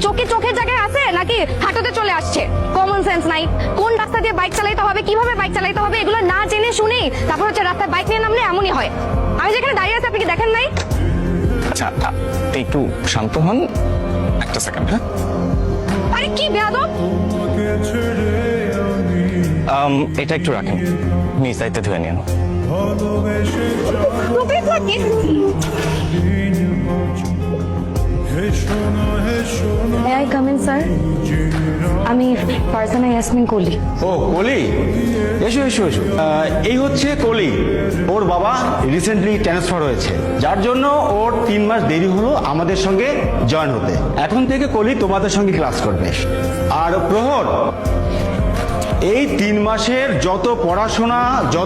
চোখে চোখের জায়গায় আছে নাকি হাঁটুতে চলে আসছে? কমন সেন্স নাই। কোন রাস্তা দিয়ে বাইক চালাতে হবে, কিভাবে বাইক চালাতে হবে এগুলো না জেনে শুনেই তারপর হচ্ছে রাস্তায় বাইক নিয়ে নামলে এমনই হয়। আমি যেখানে দাঁড়িয়ে আছি আপনি কি দেখেন নাই? আচ্ছা একটু শান্ত হন, একটা সেকেন্ড। হ্যাঁ, আরে কি বেয়াদব! এটা একটু রাখেন, নিজ দায়িত্বে ধুয়ে নিন। টুপি থাকে। May I come in, sir? আমি ফারজানা ইয়াসমিন কলি। ও কলি, এসো এসো এসো। এই হচ্ছে কলি, ওর বাবা রিসেন্টলি ট্রান্সফার হয়েছে, যার জন্য ওর 3 মাস দেরি হলো আমাদের সঙ্গে জয়েন হতে। এখন থেকে কলি তোমাদের সঙ্গে ক্লাস করবে। আর প্রহর, এই 3 মাসের যত পড়াশোনা,